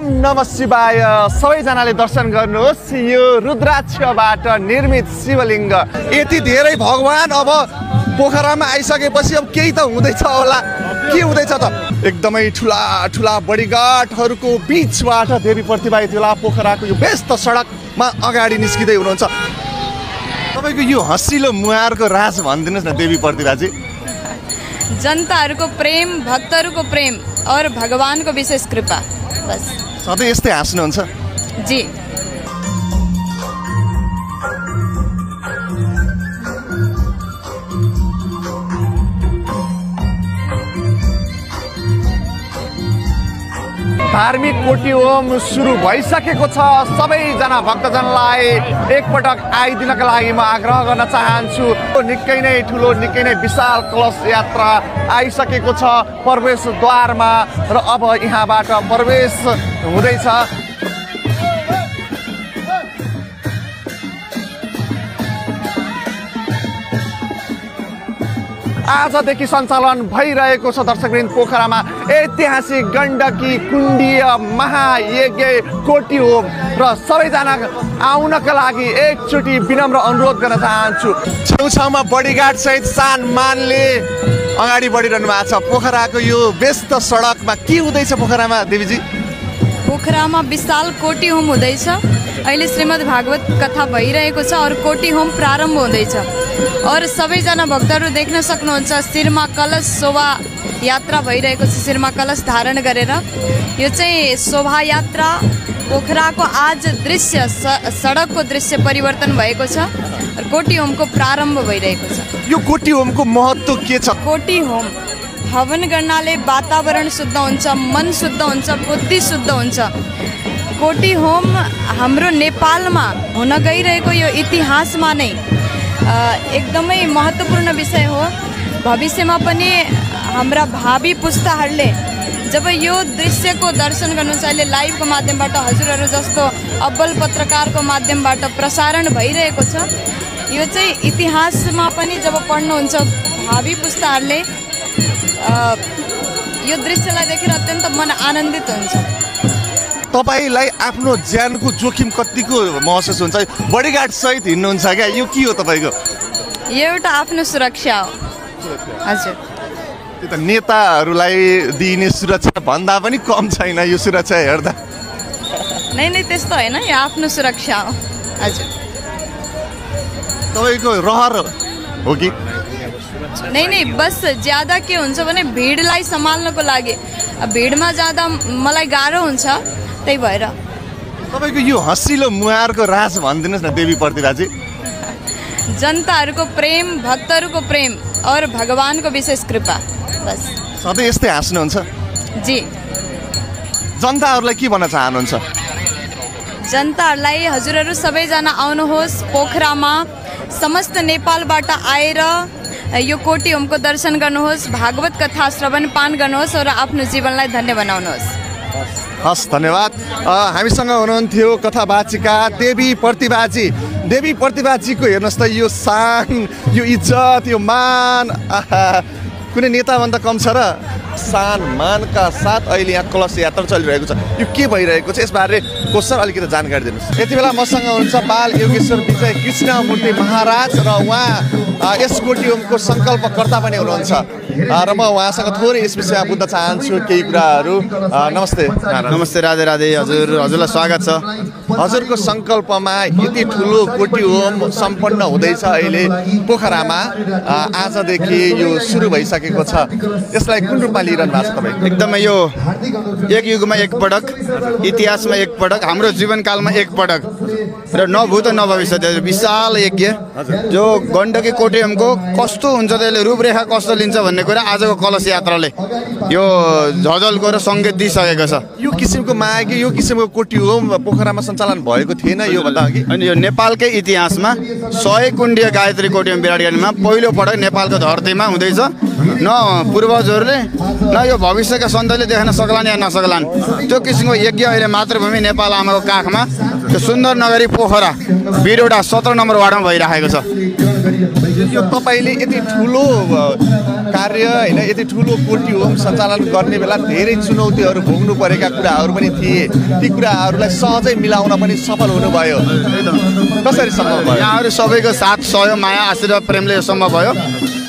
नमः शिवाय। सबैजनाले दर्शन गर्नुहोस् यो रुद्राक्षबाट निर्मित शिवलिङ्ग। यति धेरै भगवान अब पोखरामा आइसकेपछि अब केही त हुँदैछ होला। के हुँदैछ त? एकदमै ठुला ठुला बडीगार्डहरूको बीचबाट देवी प्रतिभा यति बेला पोखराको यो व्यस्त सडकमा अगाडि निस्किँदै हुनुहुन्छ। तपाईँको यो हँसिलो मुहारको राज भनिदिनुहोस् न देवी प्रतिभाजी। जनताहरूको प्रेम, भक्तहरूको प्रेम और भगवानको विशेष कृपा बस। सधैँ यस्तै हाँस्नुहुन्छ? जी। धार्मिक कोटी होम सुरु भइसकेको छ। सबैजना भक्तजनलाई एकपटक आइदिनका लागि म आग्रह गर्न चाहन्छु। निकै नै ठुलो, निकै नै विशाल कलश यात्रा आइसकेको छ प्रवेशद्वारमा र अब यहाँबाट प्रवेश हुँदैछ। आजदेखि सञ्चालन भइरहेको छ दर्शकवृन्द पोखरामा ऐतिहासिक गण्डकी कुण्डीय महायज्ञ कोटी होम र सबैजना आउनका लागि एकचोटि विनम्र अनुरोध गर्न चाहन्छु। छेउछाउमा बडीगार्ड सहित सान मानले अगाडि बढिरहनु भएको छ। पोखराको यो व्यस्त सडकमा के हुँदैछ पोखरामा देवीजी? पोखरामा विशाल कोटी होम हुँदैछ। अहिले श्रीमद् भागवत कथा भइरहेको छ और कोटी होम प्रारम्भ हुँदैछ और सबैजना भक्तहरू देख्न सक्नुहुन्छ शिरमा कलश शोभा यात्रा भइरहेको छ। शिरमा कलश धारण गरेर यो चाहिँ शोभा यात्रा पोखराको आज दृश्य सडकको दृश्य परिवर्तन भएको छ और कोटी होमको प्रारम्भ भइरहेको छ। यो कोटी होमको महत्त्व के छ? कोटी होम हवन गर्नाले वातावरण शुद्ध हुन्छ, मन शुद्ध हुन्छ, बुद्धि शुद्ध हुन्छ। कोटी होम हाम्रो नेपालमा हुन गइरहेको यो इतिहासमा नै एकदमै महत्त्वपूर्ण विषय हो। भविष्यमा पनि हाम्रा भावी पुस्ताहरूले जब यो दृश्यको दर्शन गर्नुहुन्छ, अहिले लाइभको माध्यमबाट हजुरहरू जस्तो अब्बल पत्रकारको माध्यमबाट प्रसारण भइरहेको छ, यो चाहिँ इतिहासमा पनि जब पढ्नुहुन्छ भावी पुस्ताहरूले यो दृश्यलाई देखेर अत्यन्त मन आनन्दित हुन्छ। तपाईलाई आफ्नो ज्यानको जोखिम कतिको महसुस हुन्छ? बडीगार्ड सहित हिँड्नुहुन्छ क्या, यो के हो तपाईँको? यो एउटा आफ्नो सुरक्षा हो। हजुर, त्यो त नेताहरूलाई दिइने सुरक्षा भन्दा पनि कम छैन यो सुरक्षा हेर्दा। नै त्यस्तो होइन, यो आफ्नो सुरक्षा हो। हजुर, तपाईँको रहर हो कि? नै बस ज्यादा के हुन्छ भने भिडलाई सम्हाल्नको लागि भिडमा जाँदा मलाई गाह्रो हुन्छ, त्यही भएर। तपाईँको यो हँसिलो मुहारको राज भनिदिनुहोस् न देवी प्रतिभाजी। जनताहरूको प्रेम, भक्तहरूको प्रेम और भगवानको विशेष कृपा बस। सधैँ यस्तै हाँस्नुहुन्छ? जी। जनताहरूलाई के भन्न चाहनुहुन्छ? जनताहरूलाई हजुरहरू सबैजना आउनुहोस् पोखरामा, समस्त नेपालबाट आएर यो कोटी होमको दर्शन गर्नुहोस्, भागवत कथा श्रवण पान गर्नुहोस् और आफ्नो जीवनलाई धन्य बनाउनुहोस्। हस्, धन्यवाद। हामीसँग हुनुहुन्थ्यो कथावाचिका देवी प्रतिभाजी। देवी प्रतिभाजीको हेर्नुहोस् त यो शान, यो इज्जत, यो मान कुनै नेताभन्दा कम छ र? शान मानका साथ अहिले यहाँ कलश यात्रा चलिरहेको छ। यो के भइरहेको छ यसबारे क्वेसन अलिकति जानकारी दिनुहोस्। यति बेला मसँग हुनुहुन्छ बाल योगेश्वर विजय कृष्णमूर्ति महाराज र उहाँ यस कोटी होमको सङ्कल्पकर्ता पनि हुनुहुन्छ र म उहाँसँग थोरै यस विषयमा बुझ्न चाहन्छु केही कुराहरू। नमस्ते। नमस्ते, राधे राधे। हजुरलाई स्वागत छ। हजुरको सङ्कल्पमा यति ठुलो कोटी होम सम्पन्न हुँदैछ अहिले पोखरामा। आजदेखि यो सुरु भइसकेको छ, यसलाई कुन रूपमा लिइरहनु भएको छ तपाईँ? एकदमै यो एक युगमा एकपटक, इतिहासमा एकपटक, हाम्रो जीवनकालमा एकपटक र नभूत नभविष्य विशाल यज्ञ जो गण्डकी कोटी होमको कस्तो हुन्छ, त्यसले रूपरेखा कस्तो लिन्छ भन्ने कुरा आजको कलश यात्राले यो झलझलको र सङ्केत दिइसकेको छ। यो किसिमको माया, यो किसिमको कोटी होम पोखरामा सञ्चालन भएको थिएन यो भन्दा अघि? अनि यो नेपालकै इतिहासमा 100 कुण्डीय गायत्री कोटी होम विराटगढीमा पहिलो पटक नेपालको धरतीमा हुँदैछ न पूर्वजहरूले न यो भविष्यका सन्ततिले देख्न सक्लान् या नसक्लान्। त्यो किसिमको यज्ञ अहिले मातृभूमि नेपाल आमाको काखमा त्यो सुन्दर नगरी पोखरा बिरोडा 17 नम्बर वार्डमा भइरहेको छ। यो तपाईँले यति ठुलो कार्य होइन, यति ठुलो कोटी होम सञ्चालन गर्ने बेला धेरै चुनौतीहरू भोग्नु परेका कुराहरू पनि थिए। ती कुराहरूलाई सहजै मिलाउन पनि सफल हुनुभयो। कसरी सम्भव भयो? यहाँहरू सबैको साथ सहयोग माया आशीर्वाद प्रेमले यो सम्भव भयो।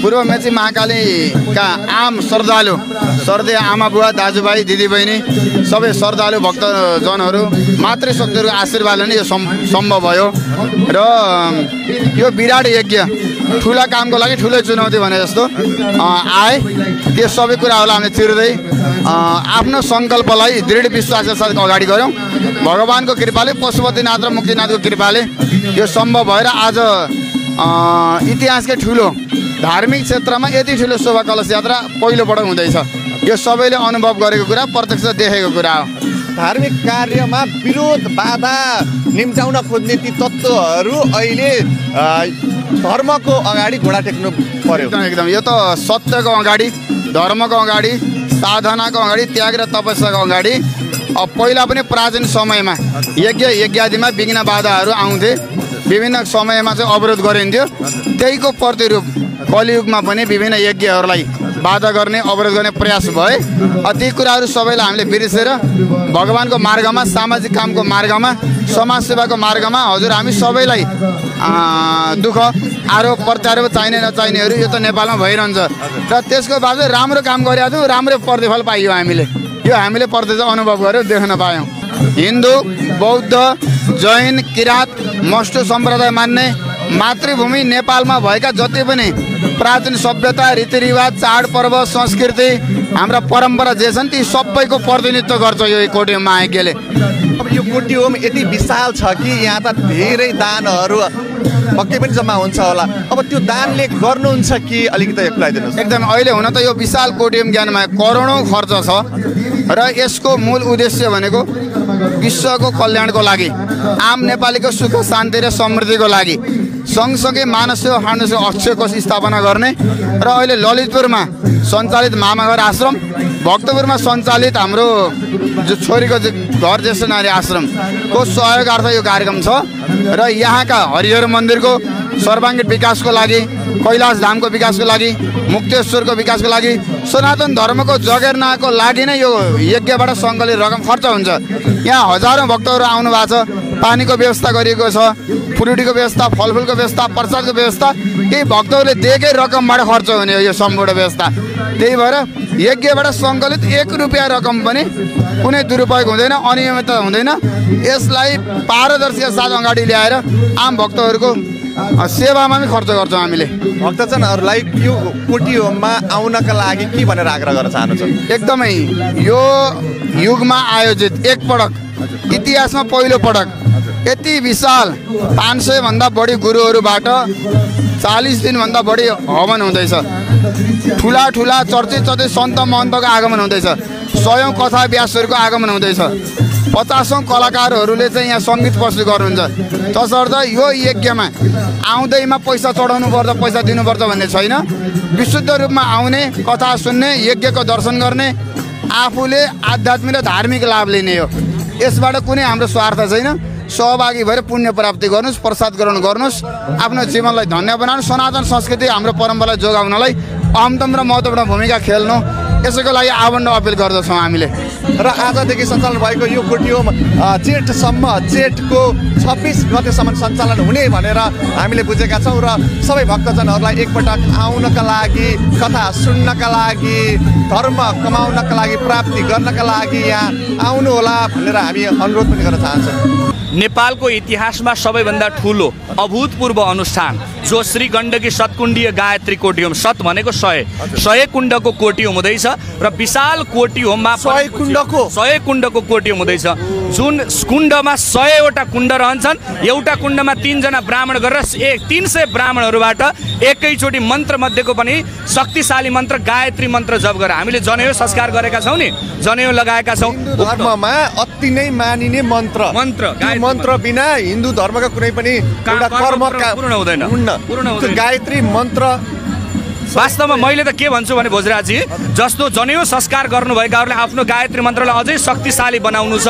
पूर्व मेची महाकालीका आम श्रद्धालु श्रद्धेय आमा बुवा दाजुभाइ दिदीबहिनी सबै श्रद्धालु भक्तजनहरू मातृशक्तिहरूको आशीर्वादले नै यो सम्भव भयो। र यो विराट यज्ञ ठुला कामको लागि ठुलै चुनौती भने जस्तो आए। त्यो सबै कुराहरूलाई हामीले चिर्दै आफ्नो सङ्कल्पलाई दृढ विश्वासका साथ अगाडि गऱ्यौँ। भगवान्को कृपाले पशुपतिनाथ र मुक्तिनाथको कृपाले यो सम्भव भएर आज इतिहासकै ठुलो धार्मिक क्षेत्रमा यति ठुलो शोभा कलश यात्रा पहिलोपटक हुँदैछ। यो सबैले अनुभव गरेको कुरा, प्रत्यक्ष देखेको कुरा हो। धार्मिक कार्यमा विरोध बाधा निम्त्याउन खोज्ने ती तत्त्वहरू अहिले धर्मको अगाडि घोडा टेक्नु पर्यो। एकदम यो त सत्यको अगाडि, धर्मको अगाडि, साधनाको अगाडि, त्याग र तपस्याको अगाडि। पहिला पनि प्राचीन समयमा यज्ञादिमा विघ्न बाधाहरू आउँथे, विभिन्न समयमा चाहिँ अवरोध गरिन्थ्यो। त्यहीको प्रतिरूप कलियुगमा पनि विभिन्न यज्ञहरूलाई बाधा गर्ने, अवरोध गर्ने प्रयास भए। ती कुराहरू सबैलाई हामीले बिर्सेर भगवान्को मार्गमा, सामाजिक कामको मार्गमा, समाजसेवाको मार्गमा हजुर हामी सबैलाई दुःख आरोप प्रत्यारोप चाहिने नचाहिनेहरू यो त नेपालमा भइरहन्छ। र त्यसको बावजुद राम्रो काम गरेका थियौँ, राम्रो प्रतिफल पाइयो हामीले। यो हामीले प्रत्यक्ष अनुभव गऱ्यौँ, देख्न पायौँ। हिन्दू, बौद्ध, जैन, किराँत, मस्टो सम्प्रदाय मान्ने मातृभूमि नेपालमा भएका जति पनि प्राचीन सभ्यता, रीतिरिवाज, चाडपर्व, संस्कृति, हाम्रा परम्परा जे छन् ती सबैको प्रतिनिधित्व गर्छ यो कोटी होम महायज्ञले। अब यो कोटी होम यति विशाल छ कि यहाँ त धेरै दानहरू पक्कै पनि जम्मा हुन्छ होला। अब त्यो दानले गर्नुहुन्छ कि अलिकति खुलाइदिनुहोस्। एकदम अहिले हुन त यो विशाल कोटी होम ज्ञानमा करोडौँ खर्च छ र यसको मूल उद्देश्य भनेको विश्वको कल्याणको लागि, आम नेपालीको सुख शान्ति र समृद्धिको लागि, सँगसँगै मानव सेवा फाउन्डेसन अक्षय कोष स्थापना गर्ने र अहिले ललितपुरमा सञ्चालित मामाघर आश्रम, भक्तपुरमा सञ्चालित हाम्रो जो छोरीको घर ज्येष्ठ नारी आश्रमको सहयोगार्थ यो कार्यक्रम छ। र यहाँका हरिहर मन्दिरको सर्वाङ्गीण विकासको लागि, कैलाश धामको विकासको लागि, मुक्तेश्वरको विकासको लागि, सनातन धर्मको जगेर्नाको लागि नै यो यज्ञबाट सङ्कलित रकम खर्च हुन्छ। यहाँ हजारौँ भक्तहरू आउनु भएको छ, पानीको व्यवस्था गरिएको छ, फ्रुटीको व्यवस्था, फलफुलको व्यवस्था, प्रसादको व्यवस्था, केही भक्तहरूले दिएकै रकमबाट खर्च हुने हो यो सम्पूर्ण व्यवस्था। त्यही भएर यज्ञबाट सङ्कलित 1 रुपियाँ रकम पनि कुनै दुरुपयोग हुँदैन, अनियमितता हुँदैन। यसलाई पारदर्शिता साथ अगाडि ल्याएर आम भक्तहरूको सेवामा पनि खर्च गर्छौँ हामीले। भक्तजनहरूलाई यो कोटी होममा आउनका लागि के भनेर आग्रह गर्न चाहनुहुन्छ? एकदमै यो युगमा आयोजित एकपटक, इतिहासमा पहिलो पटक यति विशाल 500 भन्दा बढी गुरुहरूबाट 40 दिनभन्दा बढी हवन हुँदैछ। ठुला ठुला चर्चित सन्त महन्तको आगमन हुँदैछ, 100औं कथा व्यासहरूको आगमन हुँदैछ, 50औं कलाकारहरूले चाहिँ यहाँ सङ्गीत प्रस्तुत गर्नुहुन्छ। तसर्थ यो यज्ञमा आउँदैमा पैसा चढाउनु पर्छ, पैसा दिनुपर्छ भन्ने छैन। विशुद्ध रूपमा आउने, कथा सुन्ने, यज्ञको दर्शन गर्ने, आफूले आध्यात्मिक र धार्मिक लाभ लिने हो। यसबाट कुनै हाम्रो स्वार्थ छैन। सहभागी भएर पुण्य प्राप्ति गर्नुहोस्, प्रसाद ग्रहण गर्नुहोस्, आफ्नो जीवनलाई धन्य बनाउनु, सनातन संस्कृति हाम्रो परम्परालाई जोगाउनलाई अहमतम र महत्त्वपूर्ण भूमिका खेल्नु, यसैको लागि आह्वान अपिल गर्दछौँ हामीले। र आजदेखि सञ्चालन भएको यो कोटी होम जेठसम्म, जेठको 26 गतेसम्म सञ्चालन हुने भनेर हामीले बुझेका छौँ। र सबै भक्तजनहरूलाई एकपटक आउनका लागि, कथा सुन्नका लागि, धर्म कमाउनका लागि, प्राप्ति गर्नका लागि यहाँ आउनुहोला भनेर हामी अनुरोध पनि गर्न चाहन्छौँ। नेपालको इतिहासमा सबैभन्दा ठुलो अभूतपूर्व अनुष्ठान जो श्री गण्डकी सतकुण्डीय गायत्री कोटी होम, सत भनेको 100 कुण्डको कोटी होम हुँदैछ र विशाल कोटी होममा 100 कुण्डको कोटी होम हुँदैछ। जुन कुण्डमा 100वटा कुण्ड रहन्छन्, एउटा कुण्डमा 3 जना ब्राह्मण गरेर 300 ब्राह्मणहरूबाट एकैचोटि मन्त्र मध्येको पनि शक्तिशाली मन्त्र गायत्री मन्त्र जप गरेर हामीले जनेऊ संस्कार गरेका छौँ नि, जनेऊ लगाएका छौँ। धर्ममा अति नै मानिने मन्त्र बिना हिन्दू धर्मका कुनै पनि एउटा कर्म पूर्ण हुँदैन। गायत्री मन्त्र वास्तवमा मैले त के भन्छु भने भोजराजी जस्तो जनेऊ संस्कार गर्नुभएकाहरूले आफ्नो गायत्री मन्त्रलाई अझै शक्तिशाली बनाउनु छ,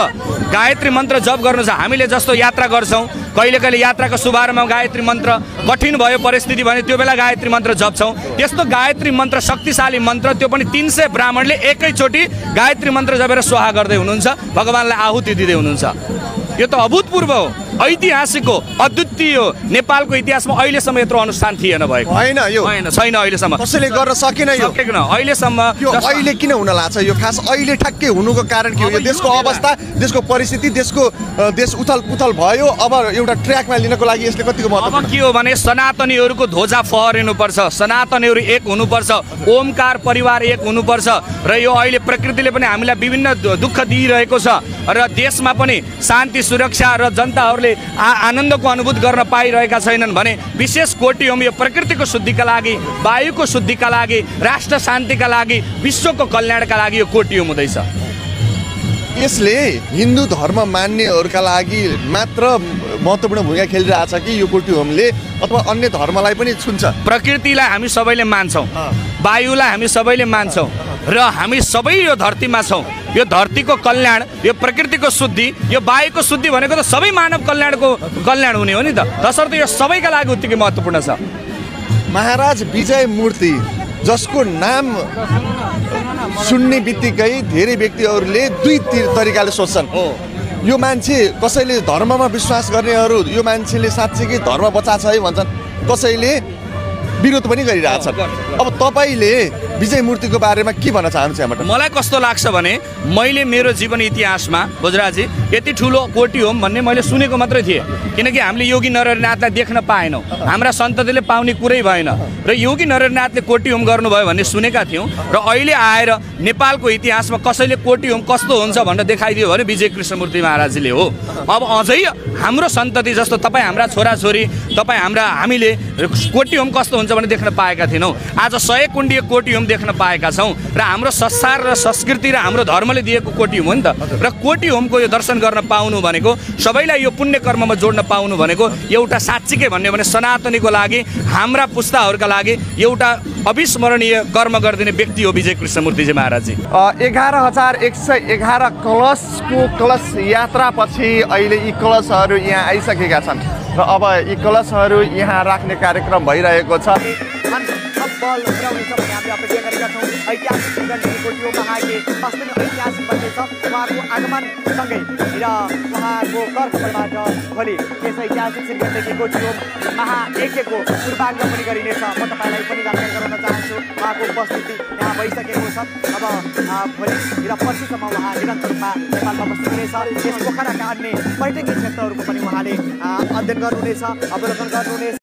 गायत्री मन्त्र जप गर्नु छ। हामीले जस्तो यात्रा गर्छौँ, कहिले कहिले यात्राको शुभारम्भमा गायत्री मन्त्र, कठिन भयो परिस्थिति भने त्यो बेला गायत्री मन्त्र जप्छौँ। त्यस्तो गायत्री मन्त्र शक्तिशाली मन्त्र, त्यो पनि 300 ब्राह्मणले एकैचोटि गायत्री मन्त्र जपेर स्वाहा गर्दै हुनुहुन्छ, भगवान्लाई आहुति दिँदै हुनुहुन्छ। यो त अभूतपूर्व हो, ऐतिहासिक हो, अद्वितीय हो। नेपालको इतिहासमा अहिलेसम्म यत्रो अनुष्ठान थिएन भएको, छैन अहिलेसम्म, कसैले गर्न सकेन यो अहिलेसम्म। यो अहिले किन हुन लाग्छ? यो खास अहिले ठ्याक्कै हुनुको कारण के हो? यो देशको अवस्था, देशको परिस्थिति, देश उथल पुथल भयो, अब एउटा ट्र्याकमा लिनको लागि यसले कतिको महत्त्व? अब के हो भने सनातनीहरूको ध्वजा फहरिनुपर्छ, सनातनीहरू एक हुनुपर्छ, ओमकार परिवार एक हुनुपर्छ। र यो अहिले प्रकृतिले पनि हामीलाई विभिन्न दुःख दिइरहेको छ र देशमा पनि शान्ति सुरक्षा र जनताहरूले आनन्दको अनुभूत गर्न पाइरहेका छैनन् भने विशेष कोटी होम यो प्रकृतिको शुद्धिका लागि, वायुको शुद्धिका लागि, राष्ट्र शान्तिका लागि, विश्वको कल्याणका लागि यो कोटी होम हुँदैछ। यसले हिन्दू धर्म मान्नेहरूका लागि मात्र महत्त्वपूर्ण भूमिका खेलिरहेछ कि यो कोटी होमले अथवा अन्य धर्मलाई पनि छुन्छ? प्रकृतिलाई हामी सबैले मान्छौँ, वायुलाई हामी सबैले मान्छौँ र हामी सबै यो धरतीमा छौँ। यो धरतीको कल्याण, यो प्रकृतिको शुद्धि, यो वायुको शुद्धि भनेको त सबै मानव कल्याण हुने हो नि त। तसर्थ यो सबैका लागि उत्तिकै महत्त्वपूर्ण छ। महाराज विजय मूर्ति, जसको नाम सुन्ने बित्तिकै धेरै व्यक्तिहरूले दुई तरिकाले सोच्छन्। यो मान्छे, कसैले धर्ममा विश्वास गर्नेहरू यो मान्छेले साँच्चै धर्म बचाएको छ है भन्छन्, कसैले विरोध पनि गरिरहेछन्। अब तपाईँले विजय मूर्तिको बारेमा के भन्न चाहनुहुन्छ यहाँबाट? मलाई कस्तो लाग्छ भने मैले मेरो जीवन इतिहासमा भोजराजी यति ठुलो कोटी होम भन्ने मैले सुनेको मात्रै थिएँ, किनकि हामीले योगी नरहरिनाथलाई देख्न पाएनौँ, हाम्रा सन्ततिले पाउने कुरै भएन र योगी नरहरिनाथले कोटी होम गर्नुभयो भन्ने सुनेका थियौँ। र अहिले आएर नेपालको इतिहासमा कसैले कोटी होम कस्तो हुन्छ भनेर देखाइदियो भने विजय कृष्णमूर्ति महाराजले हो। अब अझै हाम्रो सन्तति जस्तो तपाईँ हाम्रा छोराछोरी, हामीले कोटी होम कस्तो हुन्छ भने देख्न पाएका थिएनौँ। आज 100 कुण्डीय कोटी होम देख्न पाएका छौँ र हाम्रो संस्कार र संस्कृति र हाम्रो धर्मले दिएको कोटी होम हो नि त। र कोटी होमको यो दर्शन गर्न पाउनु भनेको, सबैलाई यो पुण्य कर्ममा जोड्न पाउनु भनेको एउटा साँच्चीकै भन्यो भने सनातनीको लागि, हाम्रा पुस्ताहरूका लागि एउटा अविस्मरणीय कर्म गरिदिने व्यक्ति हो विजय कृष्णमूर्तिजी महाराजजी। 11,111 कलश यात्रापछि अहिले यी कलशहरू यहाँ आइसकेका छन् र अब यी कलशहरू यहाँ राख्ने कार्यक्रम भइरहेको छ। उहाँको आगमनसँगै र उहाँको कर्तव्यबाट भोलि यस ऐतिहासिक श्रीगण्डकी कोटी होम महायज्ञको पूर्वाङ्ग पनि गरिनेछ। म तपाईँलाई पनि जानकारी गराउन चाहन्छु, उहाँको उपस्थिति यहाँ भइसकेको छ। अब भोलि र पर्सिसम्म उहाँ निरन्तर रूपमा नेपालमा बस्नुहुनेछ। यस पोखराका अन्य पर्यटकीय क्षेत्रहरूको पनि उहाँले अध्ययन गर्नुहुनेछ, अवलोकन गर्नुहुनेछ।